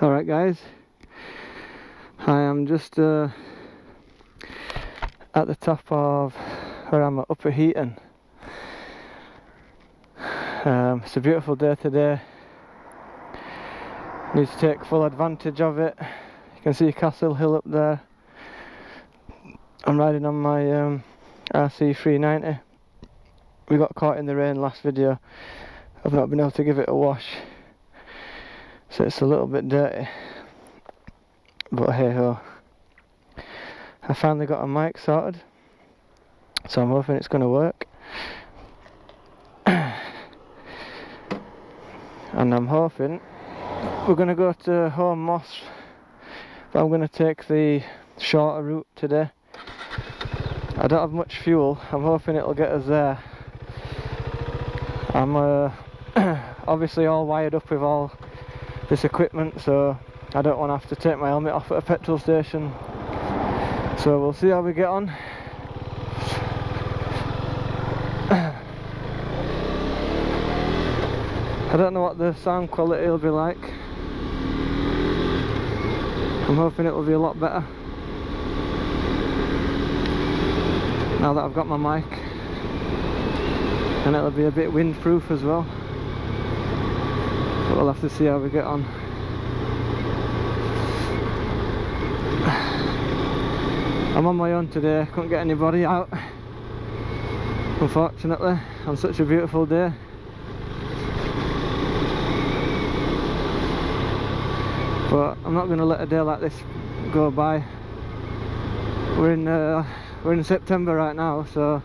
Alright guys, I am just at the top of where I'm at Upper Heaton. It's a beautiful day today. Need to take full advantage of it. You can see Castle Hill up there. I'm riding on my RC 390. We got caught in the rain last video. I've not been able to give it a wash, so it's a little bit dirty, but hey ho. I finally got a mic sorted, so I'm hoping it's going to work. And I'm hoping we're going to go to Holme, but I'm going to take the shorter route today. I don't have much fuel. I'm hoping it'll get us there. I'm obviously all wired up with all this equipment, so I don't want to have to take my helmet off at a petrol station. So we'll see how we get on. I don't know what the sound quality will be like. I'm hoping it will be a lot better now that I've got my mic, and it'll be a bit windproof as well, but we'll have to see how we get on. I'm on my own today, couldn't get anybody out, unfortunately, on such a beautiful day. But I'm not going to let a day like this go by. We're in September right now, so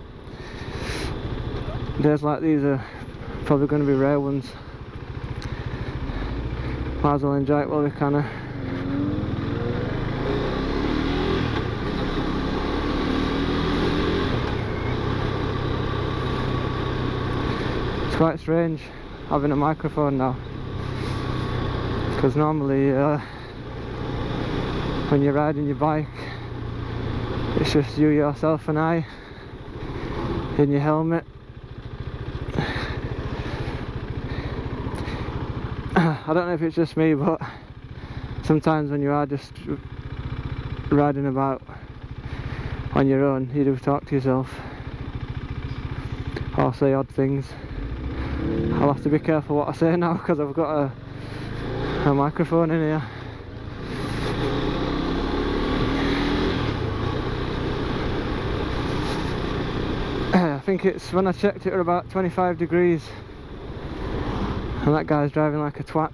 days like these are probably going to be rare ones. Might as well enjoy it while we can. It's quite strange having a microphone now, because normally when you're riding your bike, it's just you, yourself and I in your helmet. I don't know if it's just me, but sometimes when you are just riding about on your own, you do talk to yourself or say odd things. I'll have to be careful what I say now, because I've got a microphone in here. I think it's, when I checked it, were about 25 degrees, and that guy's driving like a twat.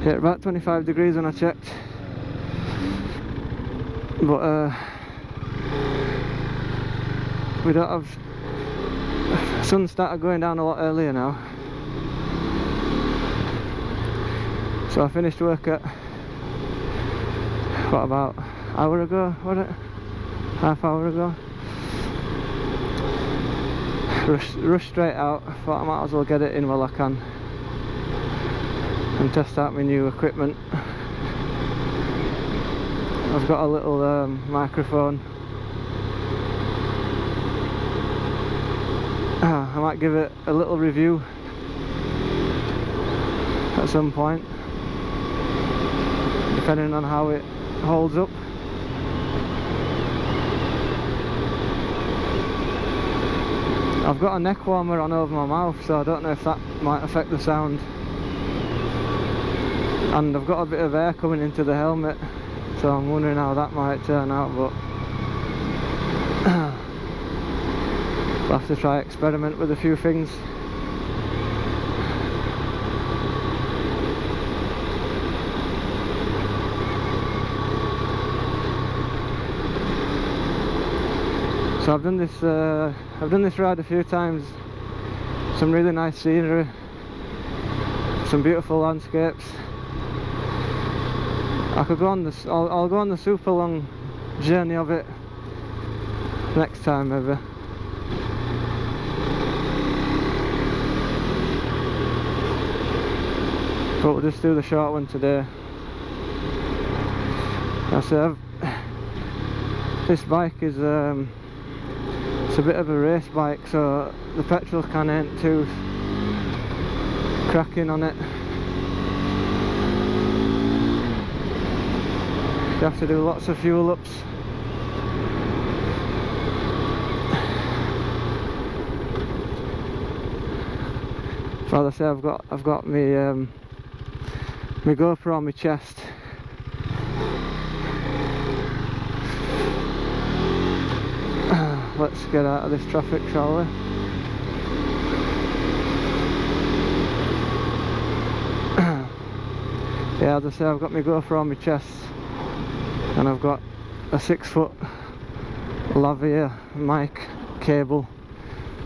Yeah, about 25 degrees when I checked, but we don't have, the sun started going down a lot earlier now. So I finished work at, what, about an hour ago, was it? Half hour ago. Rushed straight out. I thought I might as well get it in while I can and test out my new equipment. I've got a little microphone. I might give it a little review at some point, depending on how it holds up. I've got a neck warmer on over my mouth, so I don't know if that might affect the sound. And I've got a bit of air coming into the helmet, so I'm wondering how that might turn out, but I'll have to try experiment with a few things. So I've done this ride a few times. Some really nice scenery, some beautiful landscapes. I could go on this. I'll go on the super long journey of it next time, maybe. But we'll just do the short one today. I say this bike is it's a bit of a race bike, so the petrol can ain't too cracking on it. You have to do lots of fuel ups. So as I say, I've got my my GoPro on my chest. Let's get out of this traffic, shall we? Yeah, as I say, I've got my GoPro on my chest, and I've got a 6-foot lavalier mic cable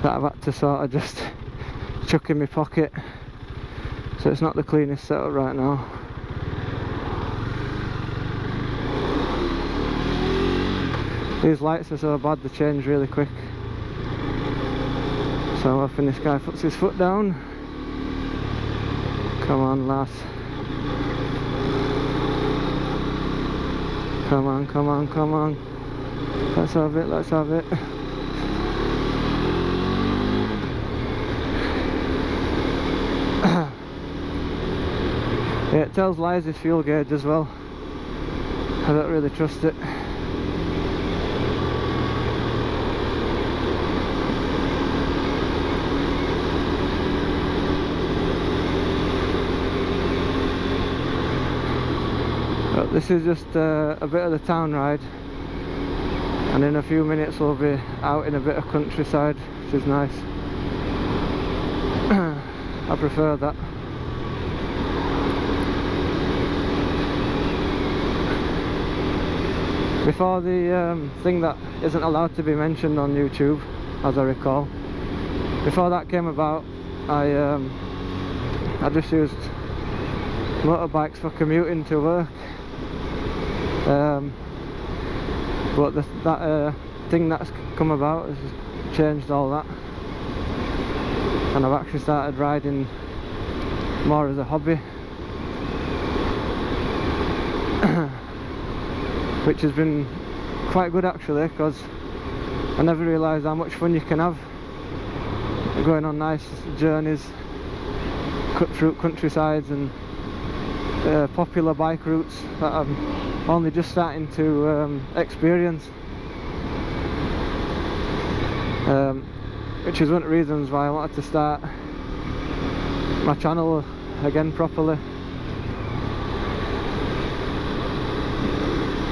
that I've had to sort of just chuck in my pocket, so it's not the cleanest setup right now. These lights are so bad, they change really quick, so I'm hoping this guy puts his foot down. Come on, lass. Come on, come on, come on. Let's have it, let's have it. Yeah, it tells lies his fuel gauge as well. I don't really trust it. But this is just a bit of the town ride, and in a few minutes we'll be out in a bit of countryside, which is nice. I prefer that. Before the thing that isn't allowed to be mentioned on YouTube, as I recall, before that came about, I just used motorbikes for commuting to work. But that thing that's come about has changed all that, and I've actually started riding more as a hobby. Which has been quite good actually, because I never realised how much fun you can have going on nice journeys, cut through countrysides and popular bike routes that I'm only just starting to experience, which is one of the reasons why I wanted to start my channel again properly.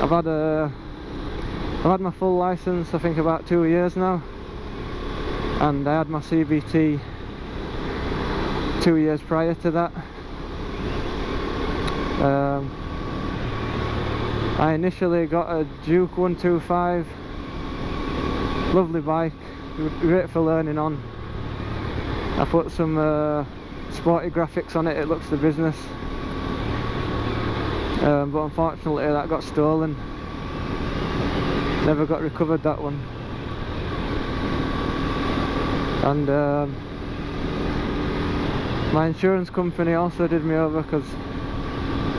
I've had my full license I think about 2 years now, and I had my CBT 2 years prior to that. I initially got a Duke 125, lovely bike, great for learning on. I put some sporty graphics on it, it looks the business. But unfortunately that got stolen, never got recovered, that one. And my insurance company also did me over, because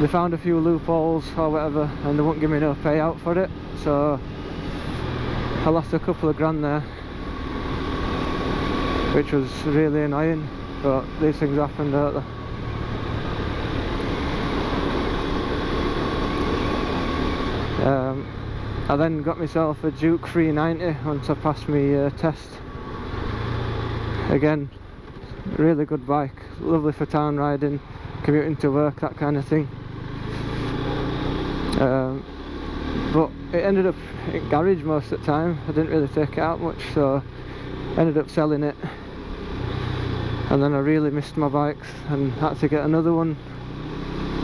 they found a few loopholes or whatever and they wouldn't give me no payout for it, so I lost a couple of grand there, which was really annoying, but these things happen, don't they? I then got myself a Duke 390 once I passed my test. Again, really good bike, lovely for town riding, commuting to work, that kind of thing. But it ended up in garage most of the time. I didn't really take it out much, so I ended up selling it. And then I really missed my bikes and had to get another one,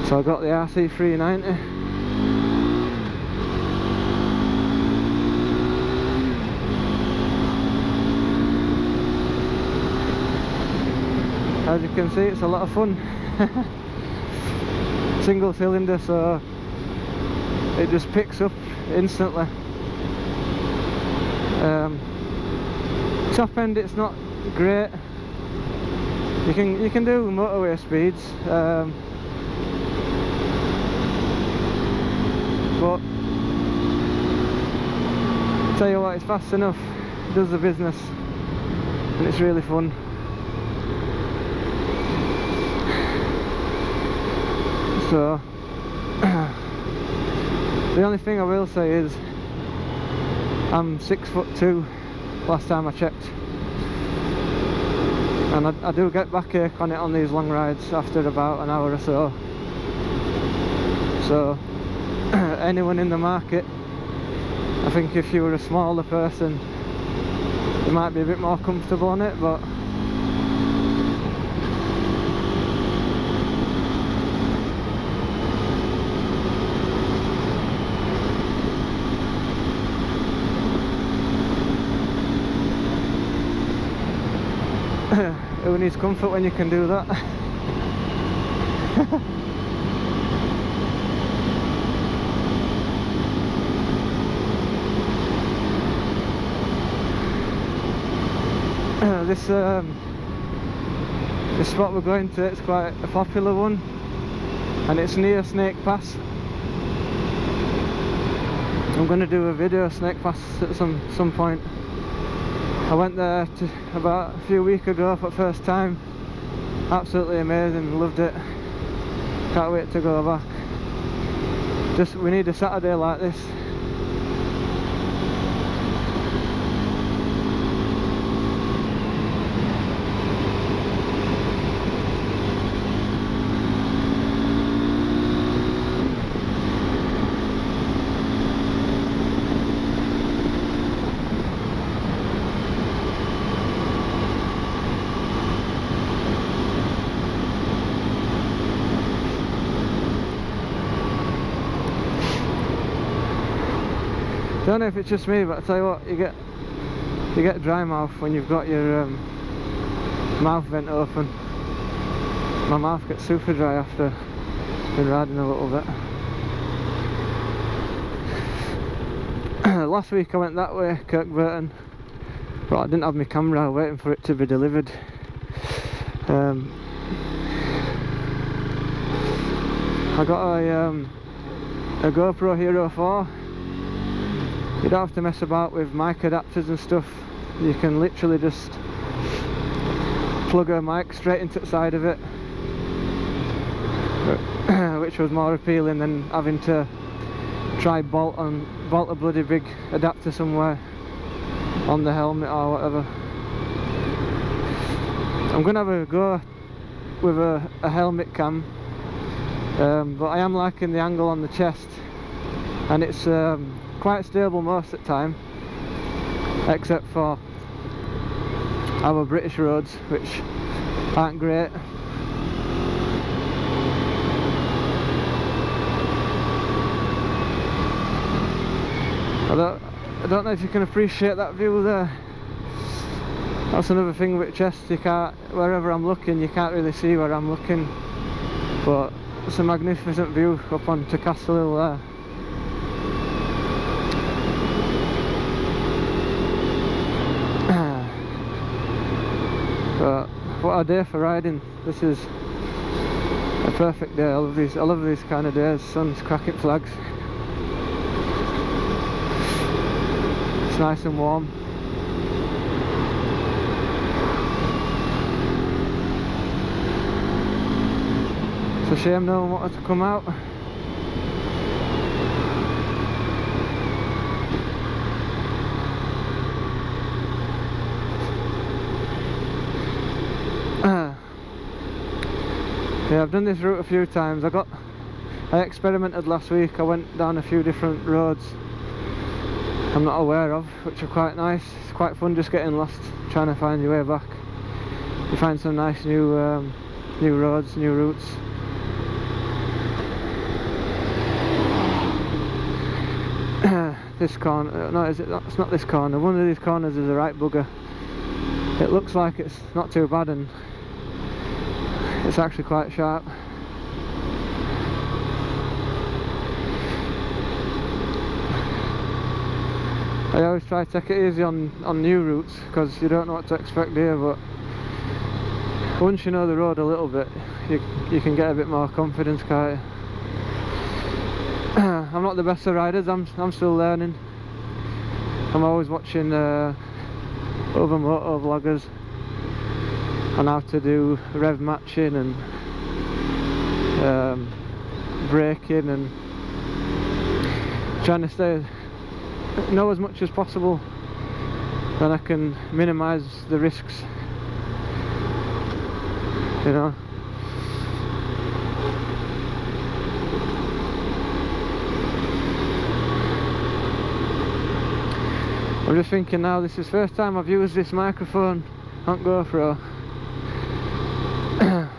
so I got the RC 390. As you can see, it's a lot of fun. Single cylinder, so it just picks up instantly. Top end, it's not great. You can do motorway speeds, but tell you what, it's fast enough. It does the business, and it's really fun. So the only thing I will say is I'm 6'2" last time I checked, and I do get backache on it on these long rides after about an hour or so. So anyone in the market, I think if you were a smaller person you might be a bit more comfortable on it, but who needs comfort when you can do that? This spot we're going to, it's quite a popular one, and it's near Snake Pass. I'm going to do a video of Snake Pass at some point. I went there about a few weeks ago for the first time. Absolutely amazing, loved it. Can't wait to go back. We need a Saturday like this. I don't know if it's just me, but I tell you what, you get dry mouth when you've got your mouth vent open. My mouth gets super dry after been riding a little bit. Last week I went that way, Kirkburton, but I didn't have my camera waiting for it to be delivered. I got a GoPro Hero 4. You don't have to mess about with mic adapters and stuff. You can literally just plug a mic straight into the side of it, which was more appealing than having to try bolt a bloody big adapter somewhere on the helmet or whatever. I'm gonna have a go with a helmet cam, but I am liking the angle on the chest, and it's quite stable most of the time, except for our British roads, which aren't great. I don't know if you can appreciate that view there. That's another thing with chest, you can't, wherever I'm looking you can't really see where I'm looking, but it's a magnificent view up onto Castle Hill there. But what a day for riding. This is a perfect day. I love these kind of days. Sun's cracking flags. It's nice and warm. It's a shame no one wanted to come out. Yeah, I've done this route a few times. I experimented last week. I went down a few different roads I'm not aware of, which are quite nice. It's quite fun just getting lost, trying to find your way back. You find some nice new roads, new routes. This corner, no, it's not this corner. One of these corners is a right bugger. It looks like it's not too bad, and it's actually quite sharp. I always try to take it easy on new routes, because you don't know what to expect here, but once you know the road a little bit, you can get a bit more confidence, can't you? I'm not the best of riders, I'm still learning. I'm always watching other moto vloggers on how to do rev matching and braking and trying to know as much as possible, then I can minimise the risks, you know. I'm just thinking now, this is the first time I've used this microphone on GoPro.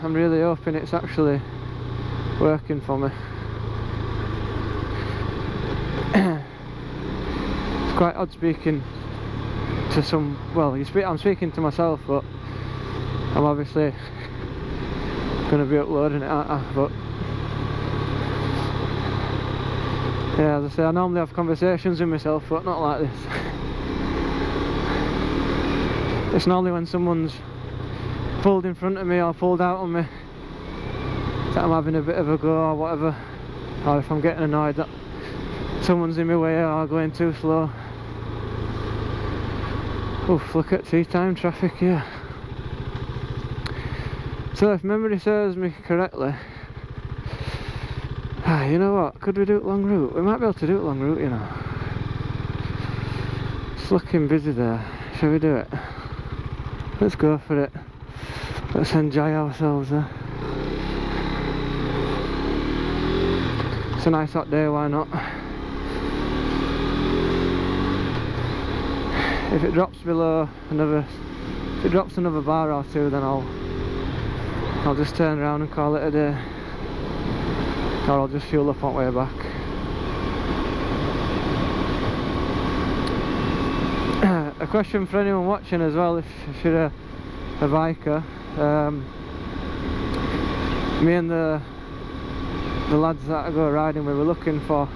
I'm really hoping it's actually working for me. It's quite odd speaking to some, well, I'm speaking to myself, but I'm obviously going to be uploading it, aren't I? But yeah, as I say, I normally have conversations with myself, but not like this. It's normally when someone's pulled in front of me or pulled out on me that I'm having a bit of a go or whatever, or if I'm getting annoyed that someone's in my way or going too slow. Oof, look at tea time traffic here. So if memory serves me correctly, you know what, could we do it long route? We might be able to do it long route, you know. It's looking busy there. Shall we do it? Let's go for it. Let's enjoy ourselves there. It's a nice hot day, why not? If it drops below another, if it drops another bar or two, then I'll just turn around and call it a day. Or I'll just fuel up on the way back. A question for anyone watching as well, if you're a biker. Me and the lads that I go riding with were looking for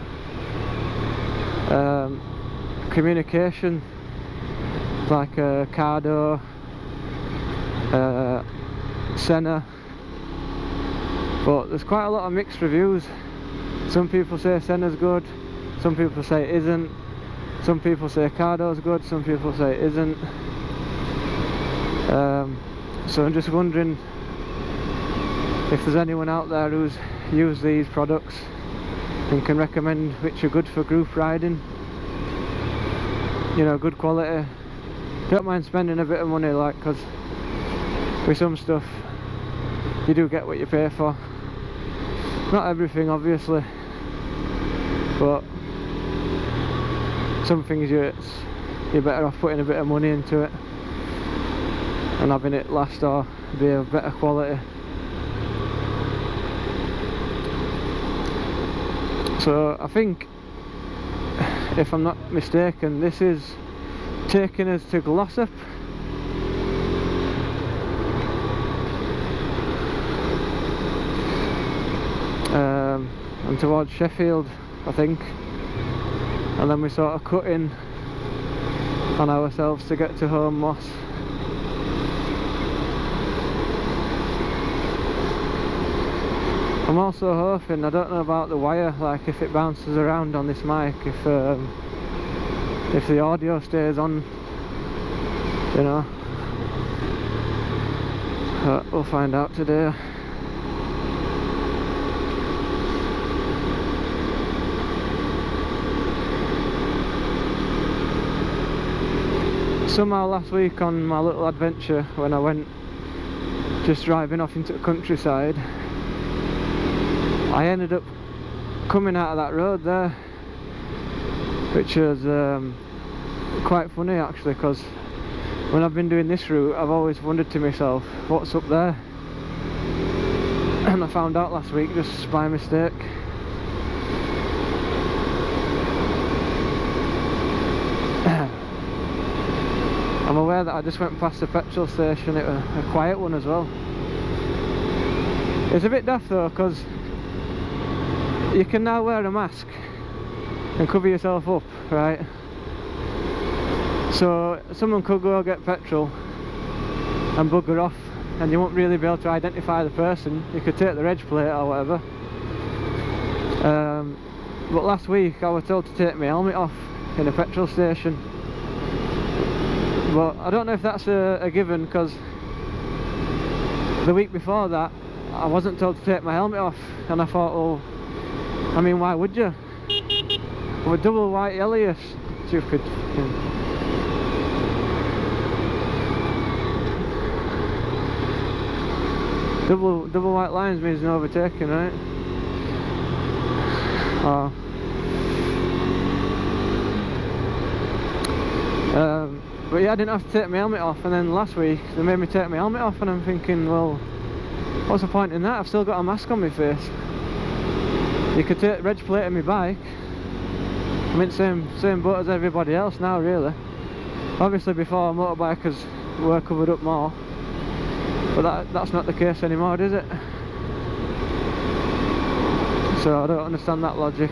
communication, like Cardo, Senna, but there's quite a lot of mixed reviews. Some people say Senna's good, some people say it isn't, some people say Cardo's good, some people say it isn't. So I'm just wondering if there's anyone out there who's used these products and can recommend which are good for group riding, you know, good quality. Don't mind spending a bit of money, like, because with some stuff you do get what you pay for. Not everything, obviously, but some things you're better off putting a bit of money into it and having it last or be of better quality. So I think, if I'm not mistaken, this is taking us to Glossop. And towards Sheffield, I think, and then we sort of cut in on ourselves to get to Holme Moss. I'm also hoping, I don't know about the wire, like if it bounces around on this mic, if the audio stays on, you know. But we'll find out today. Somehow last week on my little adventure, when I went just driving off into the countryside, I ended up coming out of that road there, which was quite funny actually, because when I've been doing this route I've always wondered to myself, what's up there? And I found out last week just by mistake. I'm aware that I just went past the petrol station. It was a quiet one as well. It's a bit daft though, because you can now wear a mask and cover yourself up, right? So someone could go get petrol and bugger off and you won't really be able to identify the person. You could take the reg plate or whatever. But last week I was told to take my helmet off in a petrol station. But I don't know if that's a given, because the week before that I wasn't told to take my helmet off, and I thought, well, I mean, why would you? With double white yellow, you stupid. Double white lines means no overtaking, right? Oh. But yeah, I didn't have to take my helmet off, and then last week they made me take my helmet off, and I'm thinking, well, what's the point in that? I've still got a mask on my face. You could take the reg plate of my bike. I'm in the same boat as everybody else now, really. Obviously before, motorbikers were covered up more, but that's not the case anymore, is it? So I don't understand that logic.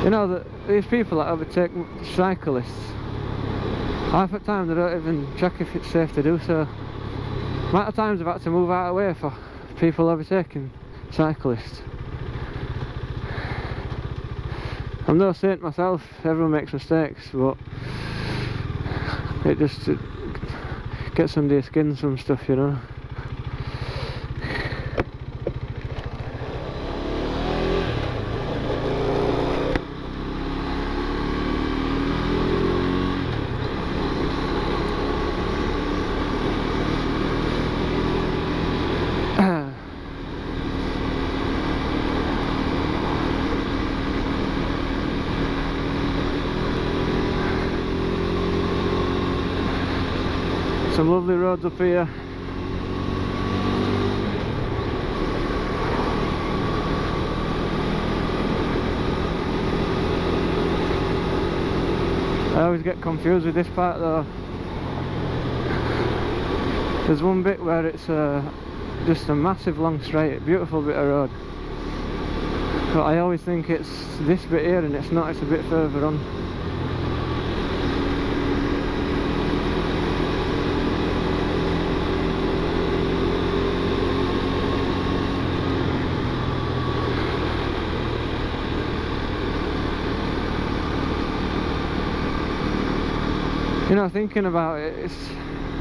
You know that these people that overtake cyclists, half the time they don't even check if it's safe to do so. The amount of times I've had to move out of the way for people overtaking cyclists. I'm no saint myself, everyone makes mistakes, but it just gets under your skin, some stuff, you know. Some lovely roads up here. I always get confused with this part though. There's one bit where it's just a massive long straight, beautiful bit of road. But I always think it's this bit here, and it's not, it's a bit further on. You know, thinking about it,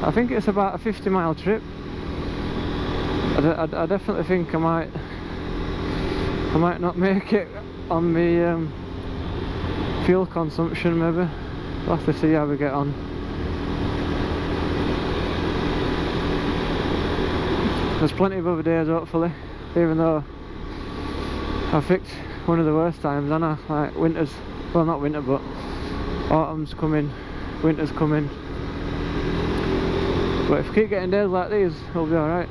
I think it's about a 50-mile trip. I definitely think I might not make it on the fuel consumption. Maybe we'll have to see how we get on. There's plenty of other days, hopefully, even though I picked one of the worst times, and like winter's, well, not winter, but autumn's coming, winter's coming. But if we keep getting days like these, we'll be alright.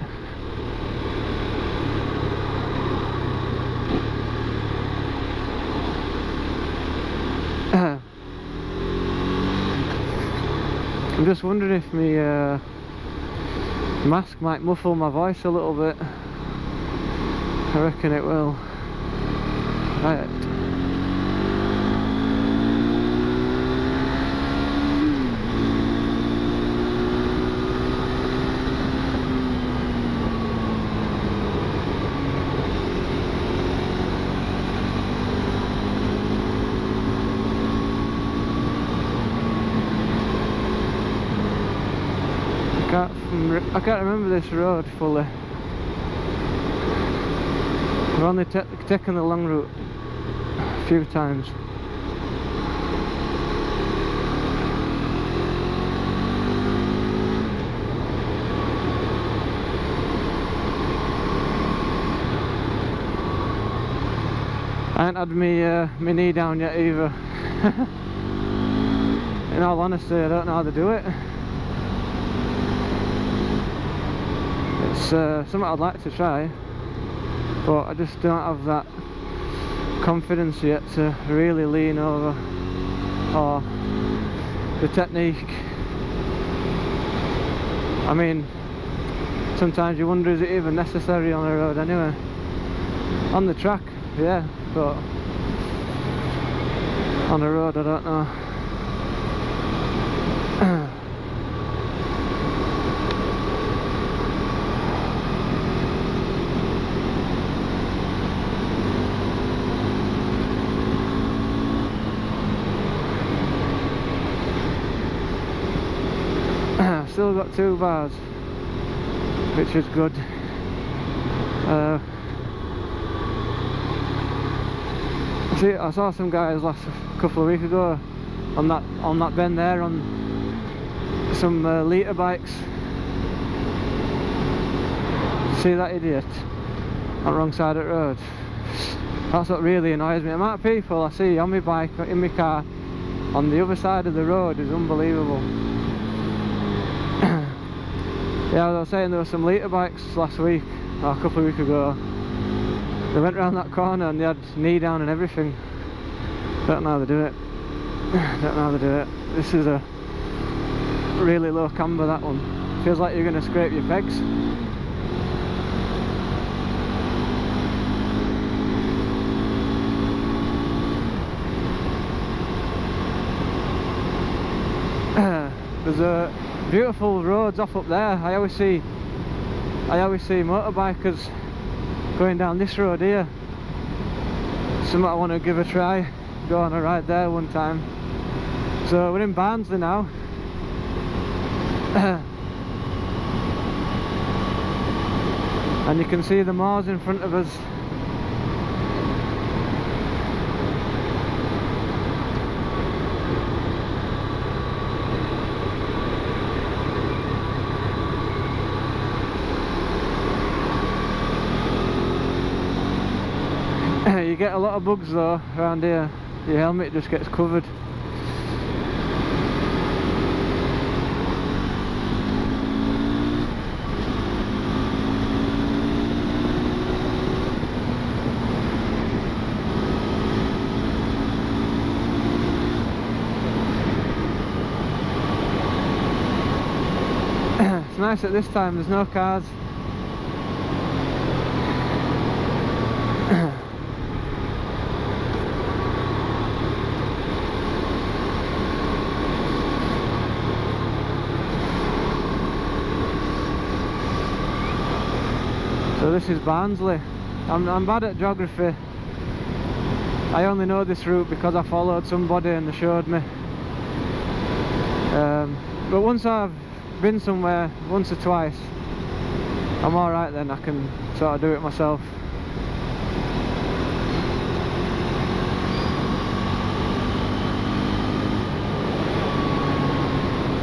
I'm just wondering if my mask might muffle my voice a little bit. I reckon it will. Right. I can't remember this road fully. I've only taken the long route a few times. I ain't had my knee down yet either. In all honesty, I don't know how to do it. It's something I'd like to try, but I just don't have that confidence yet to really lean over, or the technique. I mean, sometimes you wonder, is it even necessary on the road anyway? On the track, yeah, but on the road I don't know. still got 2 bars, which is good. See, I saw some guys couple of weeks ago on that bend there on some litre bikes. See that idiot on the wrong side of the road? That's what really annoys me. The amount of people I see on my bike, in my car, on the other side of the road is unbelievable. Yeah, I was saying there were some litre bikes last week, or a couple of weeks ago. They went round that corner and they had knee down and everything. Don't know how they do it. Don't know how they do it. This is a really low camber, that one. Feels like you're going to scrape your pegs. There's beautiful roads off up there. I always see motorbikers going down this road here. Something I want to give a try, go on a ride there one time. So we're in Barnsley now. And you can see the moors in front of us. You get a lot of bugs though around here. Your helmet just gets covered. It's nice at this time, there's no cars. So this is Barnsley. I'm bad at geography. I only know this route because I followed somebody and they showed me. But once I've been somewhere once or twice, I'm alright then, I can sort of do it myself.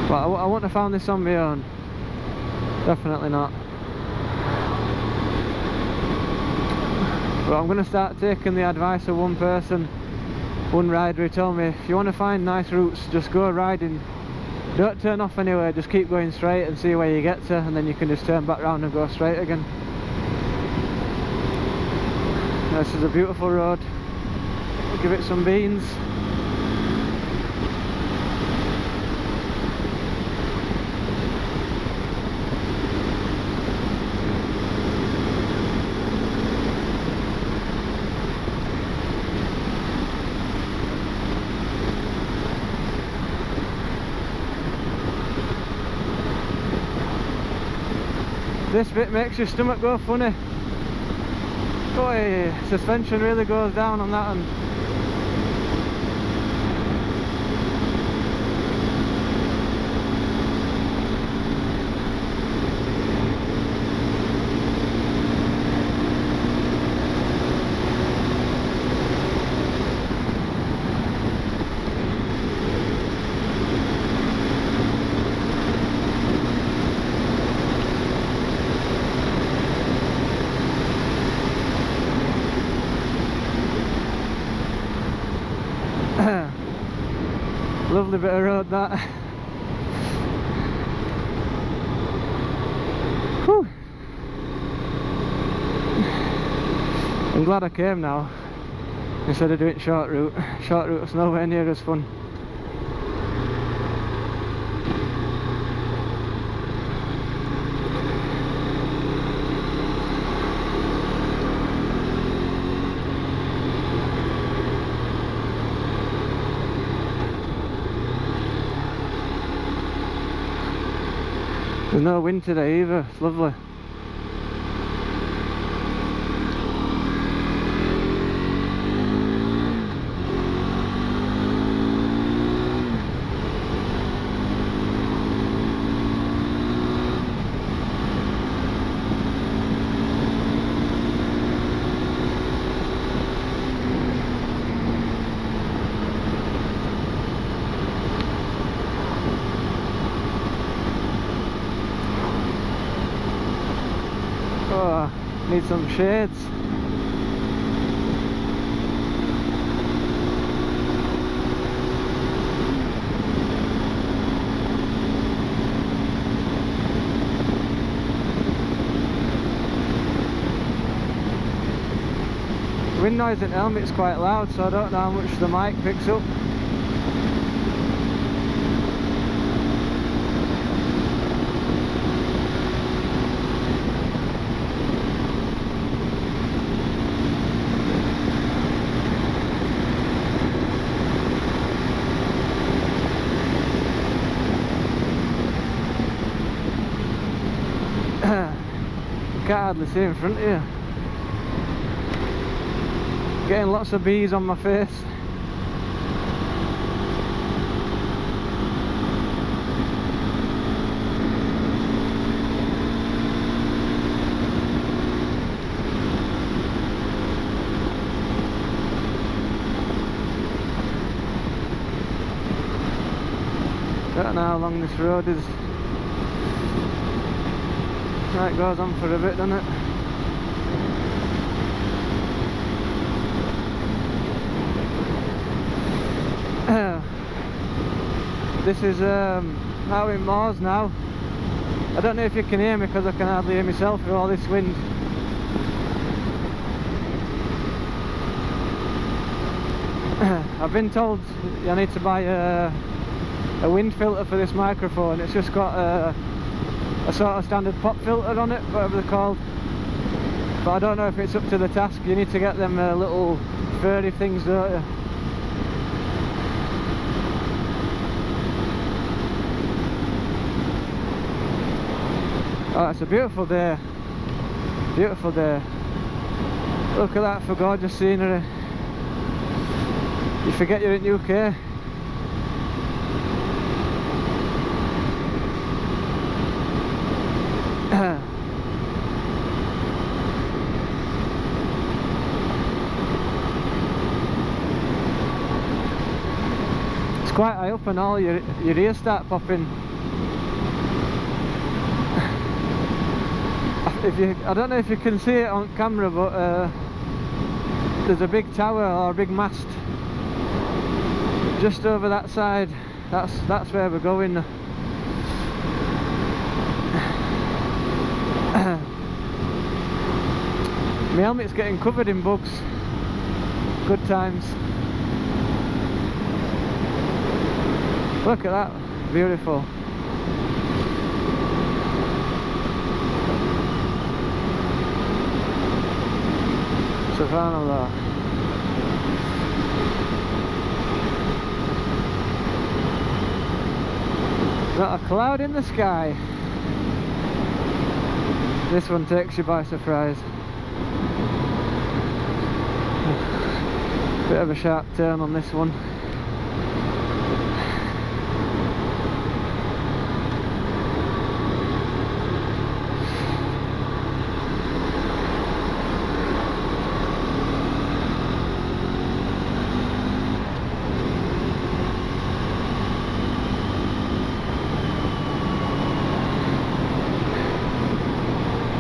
But I wouldn't have found this on my own. Definitely not. But I'm going to start taking the advice of one person, one rider who told me, if you want to find nice routes, just go riding. Don't turn off anywhere, just keep going straight and see where you get to, and then you can just turn back round and go straight again. This is a beautiful road. We'll give it some beans. This bit makes your stomach go funny. Boy, suspension really goes down on that one. Lovely bit of road that. Whew. I'm glad I came now instead of doing short route. Short route was nowhere near as fun. There's no wind today either, it's lovely. Need some shades. Wind noise in the helmet's quite loud, so I don't know how much the mic picks up. You can't hardly see in front of you. Getting lots of bees on my face. Don't know how long this road is. It goes on for a bit, doesn't it? This is out in Moors now. I don't know if you can hear me because I can hardly hear myself through all this wind. I've been told I need to buy a wind filter for this microphone. It's just got a sort of standard pop filter on it, whatever they're called. But I don't know if it's up to the task. You need to get them little furry things, don't you? Oh, it's a beautiful day. Beautiful day. Look at that for gorgeous scenery. You forget you're in UK. It's quite high up and all, your ears start popping. I don't know if you can see it on camera, but there's a big tower or a big mast just over that side. That's where we're going. My helmet's getting covered in bugs. Good times. Look at that, beautiful. Subhanallah. Not a cloud in the sky. This one takes you by surprise. Bit of a sharp turn on this one.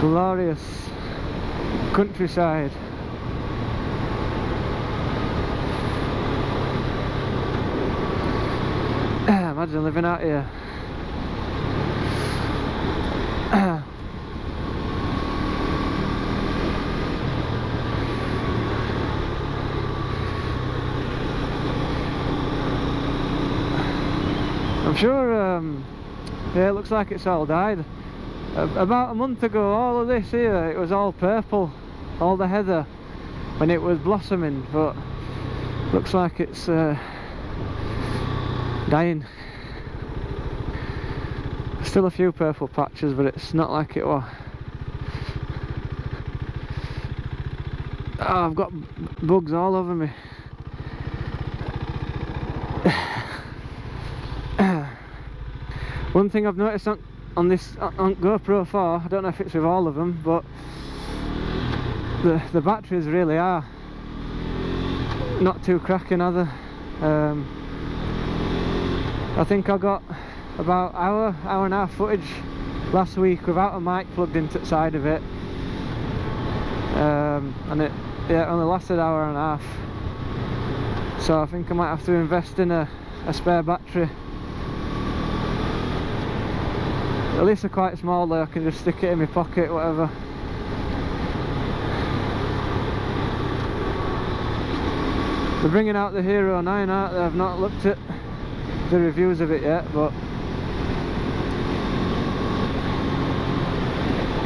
Glorious countryside. Imagine living out here. I'm sure yeah, it looks like it's all died. About a month ago, all of this here, it was all purple, all the heather, when it was blossoming, but looks like it's dying. Still a few purple patches, but it's not like it was. Oh, I've got bugs all over me. One thing I've noticed on this on GoPro 4, I don't know if it's with all of them, but the batteries really are not too cracking, are they? I think I got about hour and a half footage last week without a mic plugged into the side of it, and it only lasted an hour and a half. So I think I might have to invest in a spare battery. At least they're quite small though, I can just stick it in my pocket, whatever. They're bringing out the Hero 9, aren't they? I've not looked at the reviews of it yet, but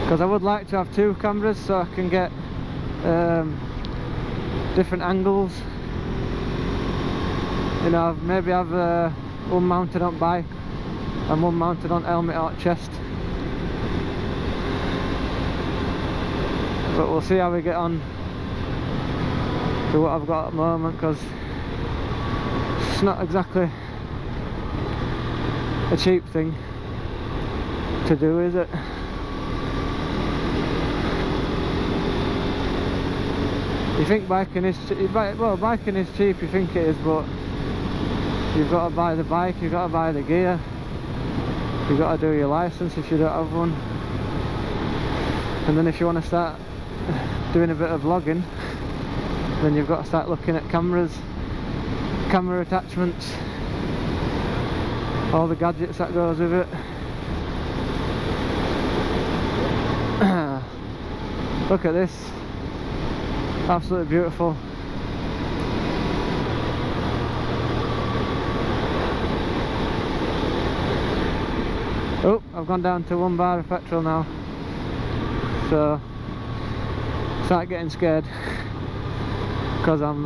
because I would like to have two cameras so I can get different angles. You know, maybe have one mounted on bike and one mounted on helmet or chest. But we'll see how we get on with what I've got at the moment, because it's not exactly a cheap thing to do, is it? You think biking is well, biking is cheap, you think it is, but you've got to buy the bike, you've got to buy the gear, you've got to do your license if you don't have one, and then if you want to start doing a bit of vlogging, then you've got to start looking at cameras, camera attachments, all the gadgets that goes with it. Look at this, absolutely beautiful. Oh, I've gone down to 1 bar of petrol now, so start getting scared because I'm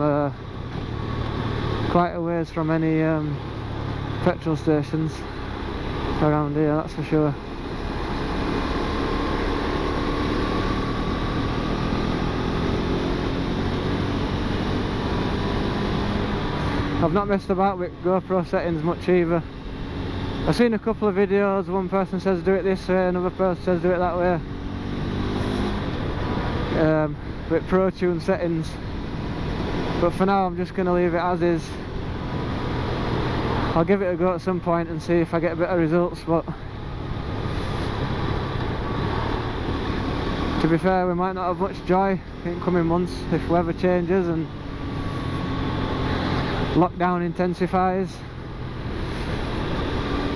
quite a ways from any petrol stations around here, that's for sure. I've not messed about with GoPro settings much either. I've seen a couple of videos, one person says do it this way, another person says do it that way. With Pro Tune settings. But for now I'm just going to leave it as is. I'll give it a go at some point and see if I get better results, but to be fair, we might not have much joy in coming months if weather changes and lockdown intensifies,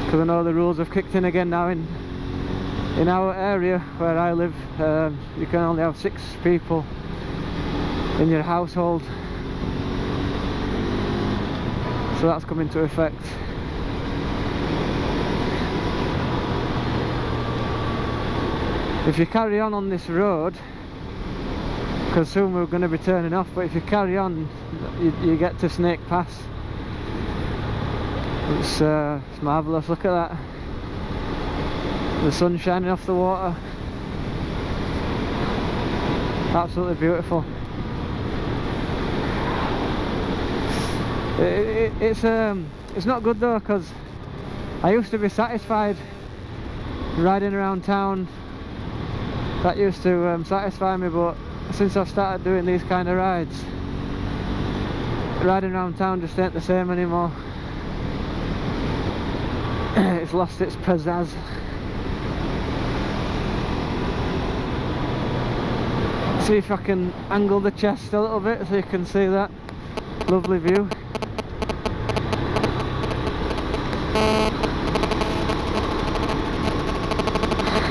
because I know the rules have kicked in again now in our area where I live. You can only have 6 people in your household, so that's come into effect. If you carry on this road, because soon we're going to be turning off, but if you carry on, you get to Snake Pass. It's marvellous, look at that. The sun shining off the water. Absolutely beautiful. It's not good though, because I used to be satisfied riding around town. That used to satisfy me, but since I've started doing these kind of rides, riding around town just ain't the same anymore. It's lost its pizzazz. See if I can angle the chest a little bit so you can see that lovely view.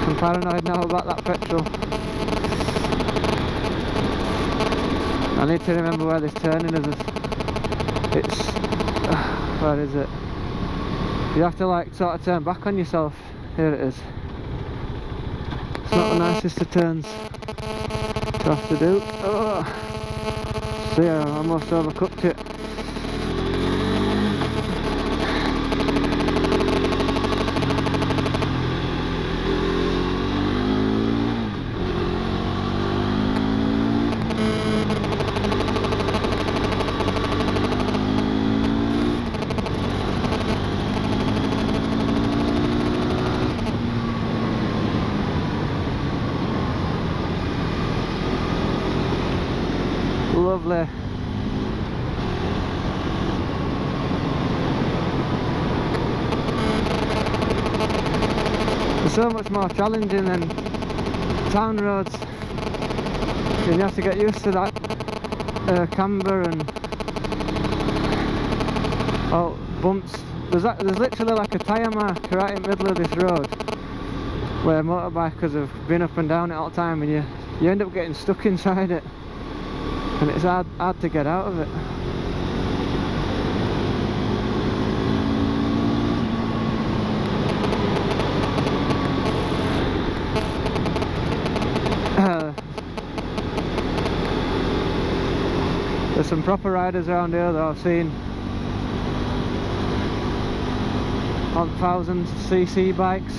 I'm paranoid now about that petrol. I need to remember where this turning is. It's where is it? You have to like sort of turn back on yourself. Here it is. It's not the nicest of turns to have to do. Oh. See, I almost overcooked it. Lovely. It's so much more challenging than town roads. And you have to get used to that camber and bumps. There's literally like a tyre mark right in the middle of this road where motorbikers have been up and down it all the time, and you end up getting stuck inside it, and it's hard to get out of it. There's some proper riders around here that I've seen on 1000cc bikes.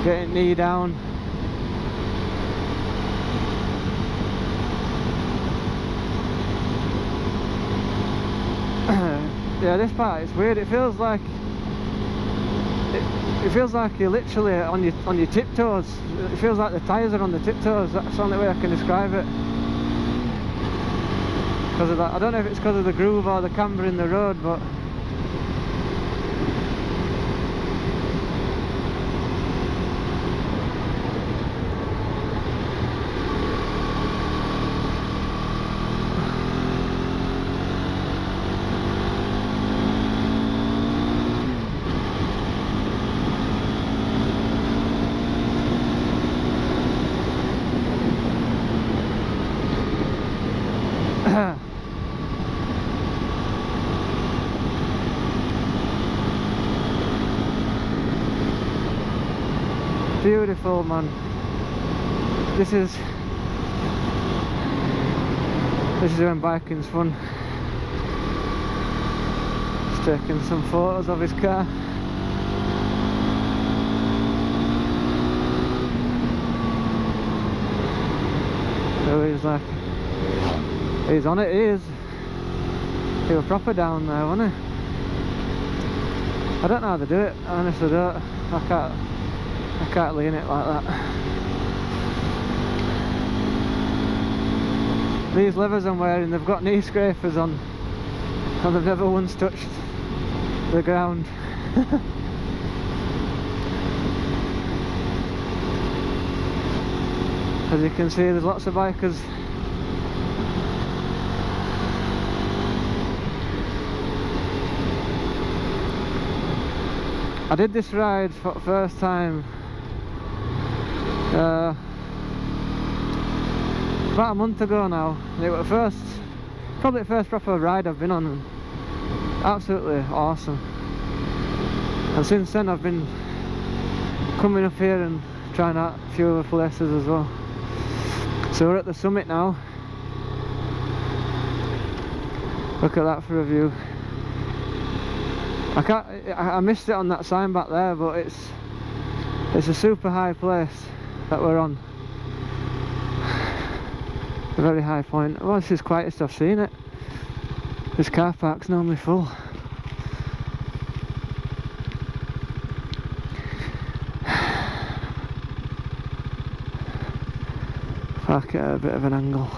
Getting knee down. Yeah, this part is weird. It feels like you're literally on your tiptoes. It feels like the tyres are on the tiptoes. That's the only way I can describe it. Because of that, I don't know if it's because of the groove or the camber in the road, but beautiful, man. This is when biking's fun. Just taking some photos of his car. So he's like, he's on it. He was proper down there, wasn't he? I don't know how they do it. I honestly don't. I can't lean it like that. These levers I'm wearing, they've got knee scrapers on, and they've never once touched the ground. As you can see, there's lots of bikers. I did this ride for the first time about a month ago now. It was probably the first proper ride I've been on, and absolutely awesome. And since then I've been coming up here and trying out a few other places as well. So we're at the summit now. Look at that for a view. I missed it on that sign back there, but it's a super high place that we're on. A very high point. Well, this is quietest I've seen it. This car park's normally full. Park it at a bit of an angle.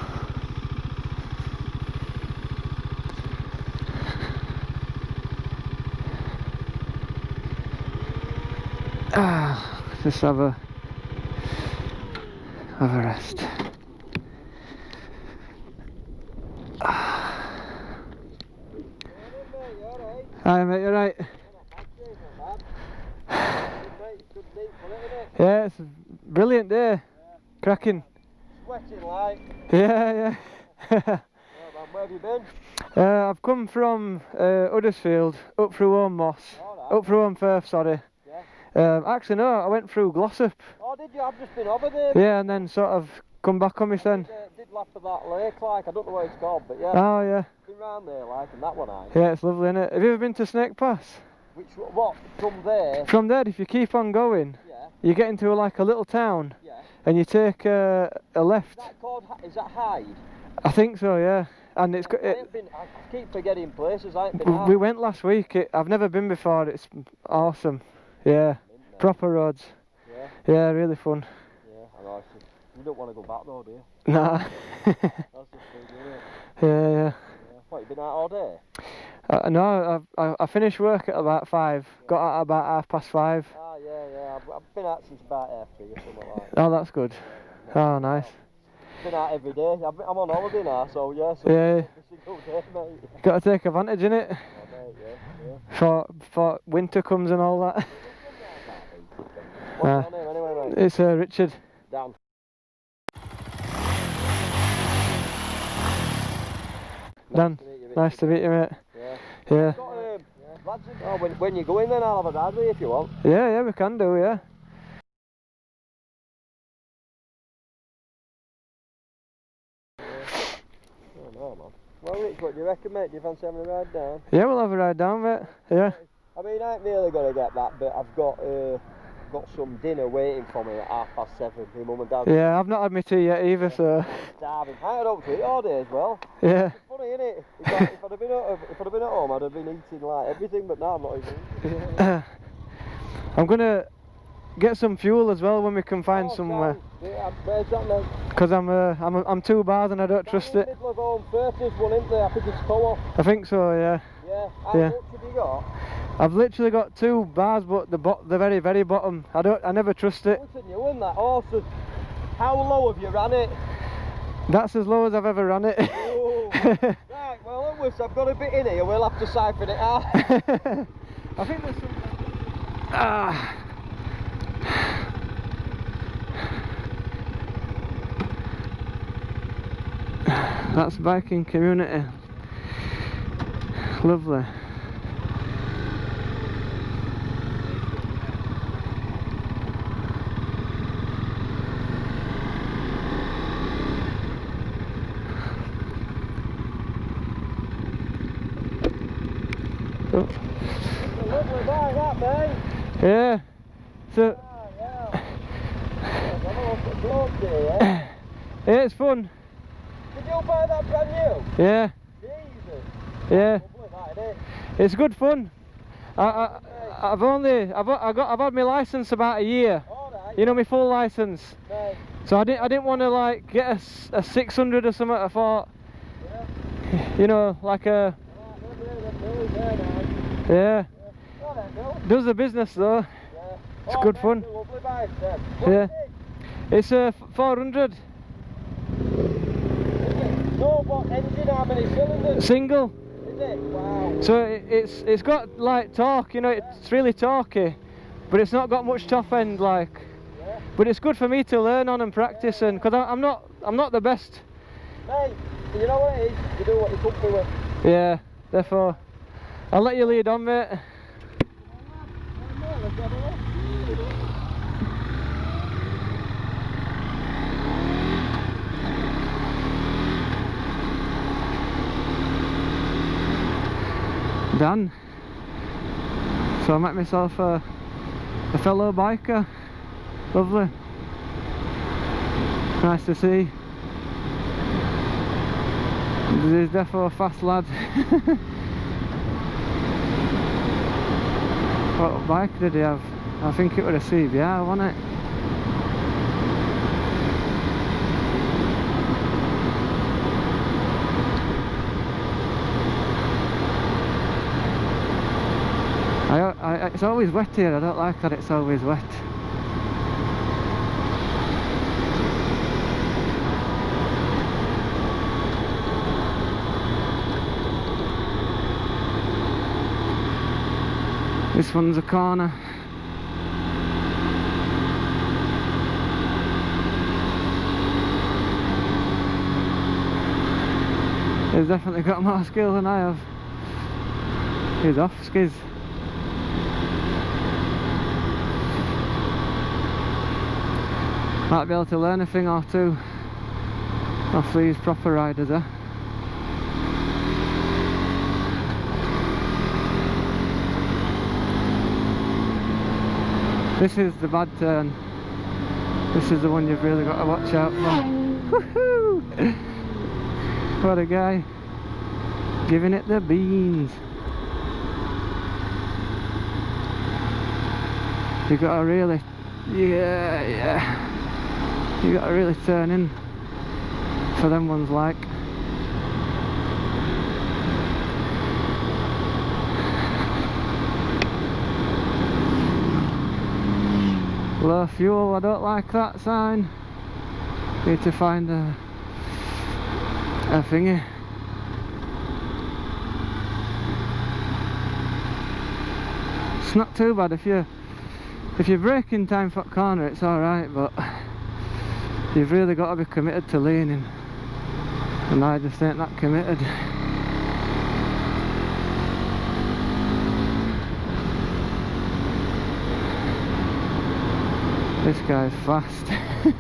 Just have a rest. Hi mate, you're right. Yeah, it's a brilliant day. Yeah. Cracking. Sweating like. Yeah. Yeah, man, where have you been? I've come from Huddersfield, up through Holme, up through Holme Firth, sorry. Actually no, I went through Glossop. Oh, did you? I've just been over there. Yeah, and then sort of come back on me then. Did laugh at that lake, like, I don't know what it's called, but yeah. Oh yeah. Been round there, like, and that one I. Yeah, it's lovely, isn't it? Have you ever been to Snake Pass? What? From there? From there, if you keep on going, you get into like a little town, and you take a left. Is that Hyde? I think so, yeah. And it's I keep forgetting places. I ain't been out. We went last week. I've never been before. It's awesome. Yeah. Proper roads. Yeah, really fun. Yeah, I know. You don't want to go back though, do you? Nah. That's the thing, isn't it? Yeah. What, you been out all day? No, I finished work at about 5. Got out about 5:30. Ah, yeah. I've been out since about 3 or something like that. Oh, that's good. Oh, nice. Been out every day. I'm on holiday now, so yeah. So Yeah. every single day, mate. Got to take advantage, innit? Oh, mate, yeah. For winter comes and all that. What's your name anyway, mate? It's Richard. Dan. Dan, nice to meet you, mate. Yeah. Got, lads, when you go in then I'll have a ride with you if you want. Yeah, we can do, yeah. Oh no, man. Well, Rich, what do you reckon, mate? Do you fancy having a ride down? Yeah, we'll have a ride down, mate. Yeah. I mean, I ain't really gonna get that, but I've got some dinner waiting for me at 7:30. My mum and dad. Yeah, I've not had my tea yet either, so. Starving. I had up to eat all day as well. Yeah. It's funny, isn't it? If I'd have been at home, I'd have been eating like everything, but now I'm not even. I'm gonna get some fuel as well when we can find somewhere. Yeah, where's that now? Because I'm 2 bars and I don't trust it. Middle of home first, there's one in there. I think it's co-op. I think so, yeah. Yeah. How much have you got? I've literally got 2 bars, but the very, very bottom. I never trust it. Listen, you won that horse. How low have you ran it? That's as low as I've ever ran it. Oh. Right, well, onwards, I've got a bit in here. We'll have to siphon it out. I think there's some. Ah. That's biking community. Lovely. Oh. It's a lovely bike, that, mate. Yeah. So. Yeah. Have a look at bloke here, yeah? Yeah, it's fun. Did you buy that brand new? Yeah. Jesus. Yeah. Lovely, that, isn't it? It's good fun. I've had my license about a year. Alright. You know, my full license. Mate. So I didn't want to like get a 600 or something. I thought, Yeah. you know, like a Yeah. yeah. Oh, that Bill. Does the business though. Yeah. It's good mate, fun. it's a lovely bike, then. What Yeah. is it? It's 400 Is it? No, what engine, how many cylinders? single. Is it? Wow. So it's got like torque. You know, it's really torquey, but it's not got much top end like. Yeah. But it's good for me to learn on and practice, and because I'm not the best. Mate, you know what it is? You do what you're comfortable with. Yeah. Therefore, I'll let you lead on, mate. Let's have a look. Dan. So I met myself a fellow biker. Lovely. Nice to see. He's defo a fast lad. What bike did he have? I think it was a CBR, wasn't it? It's always wet here. I don't like that it's always wet. This one's a corner. He's definitely got more skill than I have. He's off skis. Might be able to learn a thing or two off these proper riders, eh? This is the bad turn. This is the one you've really got to watch out for. Woohoo! What a guy. Giving it the beans. You got to really, yeah. You got to really turn in for them ones like. Low fuel, I don't like that sign. Need to find a thingy. It's not too bad if you brake in time for corner, it's alright, but you've really got to be committed to leaning, and I just ain't that committed. This guy's fast. Do you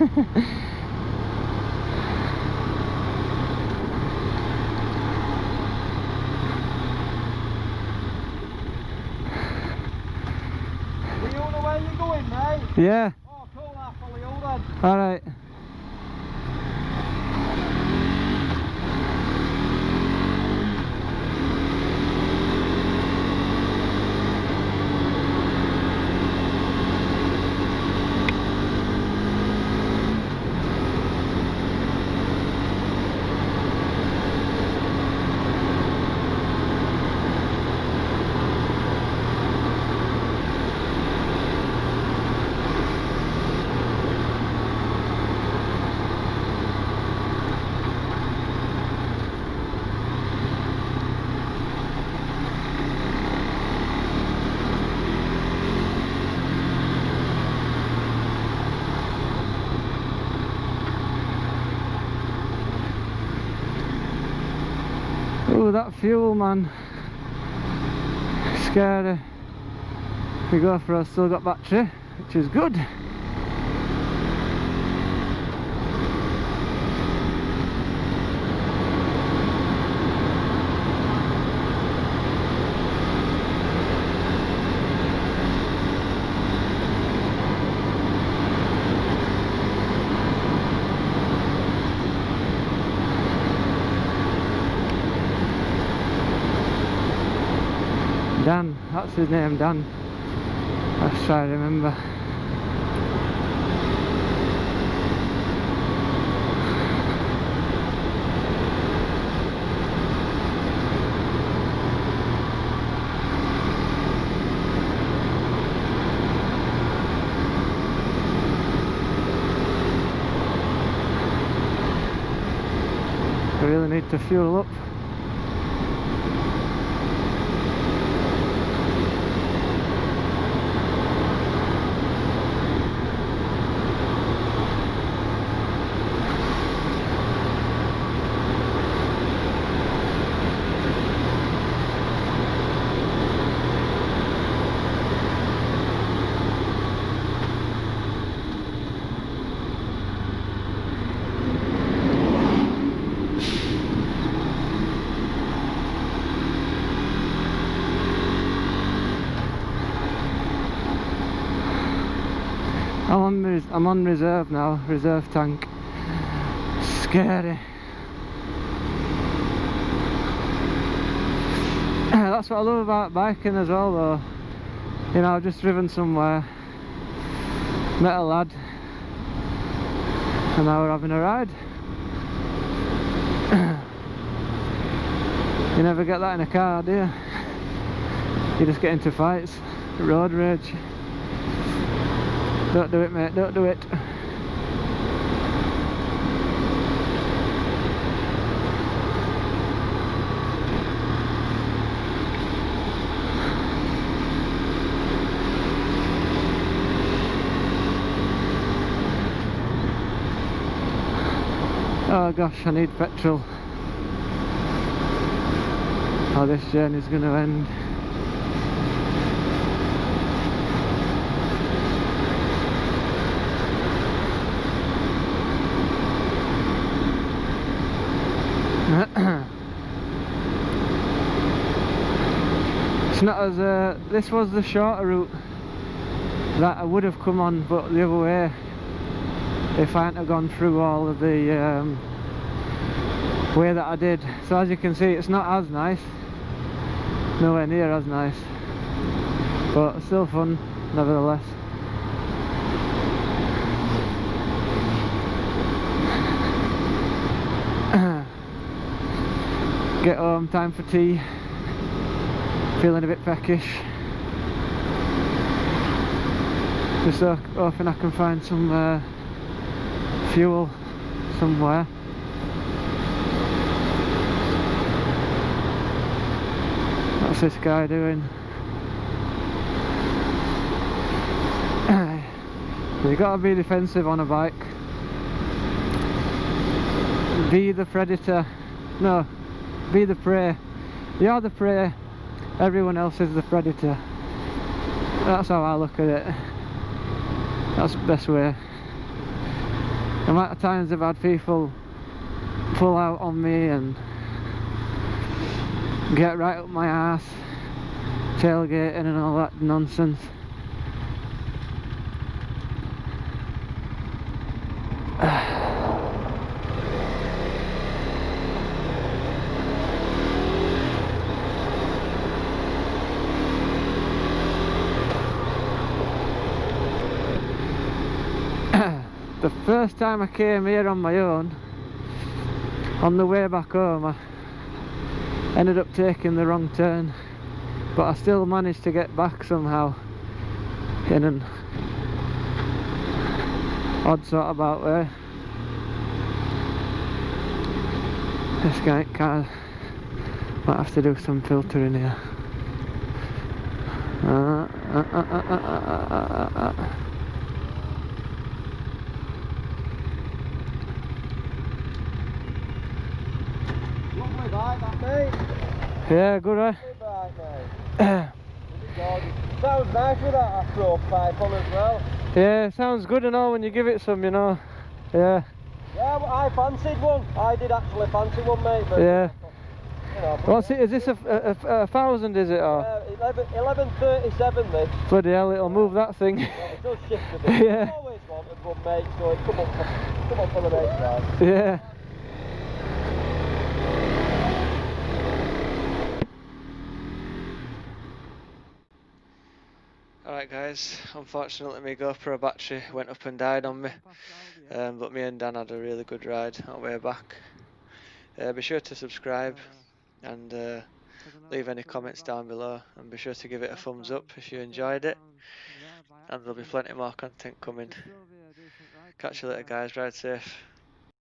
know where you're going, mate? Yeah. Oh, cool, I'll follow you then. Alright. Ooh, that fuel, man. Scary. The GoPro's still got battery, which is good. Dan, that's his name, Dan. Let's try to remember. I really need to fuel up. I'm on reserve now, reserve tank. Scary. That's what I love about biking as well though. You know, I've just driven somewhere, met a lad, and now we're having a ride. You never get that in a car, do you? You just get into fights, road rage. Don't do it, mate, don't do it. Oh gosh, I need petrol. How this journey's going to end. It's not as this was the shorter route that I would have come on, but the other way, if I hadn't have gone through all of the way that I did. So as you can see, it's not as nice, nowhere near as nice, but still fun nevertheless. Get home, time for tea. Feeling a bit peckish. Just hoping I can find some fuel somewhere. What's this guy doing? You gotta be defensive on a bike. Be the predator. No, be the prey. You're the prey, everyone else is the predator. That's how I look at it. That's the best way. The amount of times I've had people pull out on me and get right up my ass, tailgating and all that nonsense. The first time I came here on my own, on the way back home, I ended up taking the wrong turn, but I still managed to get back somehow in an odd sort of about way. This car might have to do some filtering here. Lovely bike, that, mate. Yeah, good, right? Lovely bike, mate. Sounds nice with that Afro pipe on as well. Yeah, sounds good and all when you give it some, you know. Yeah. Yeah, well, I fancied one. I did actually fancy one, mate. But Yeah. You know, What's it? Is this a 1,000? Is it? Or? 1137 this. Bloody hell! It'll move that thing. Yeah, it does shift a bit. Yeah. I've always wanted one, mate, so it come up for the next ride. Yeah. Alright guys, unfortunately my GoPro battery went up and died on me, but me and Dan had a really good ride on the way back. Be sure to subscribe and leave any comments down below, and be sure to give it a thumbs up if you enjoyed it, and there'll be plenty more content coming. Catch you later guys, ride safe.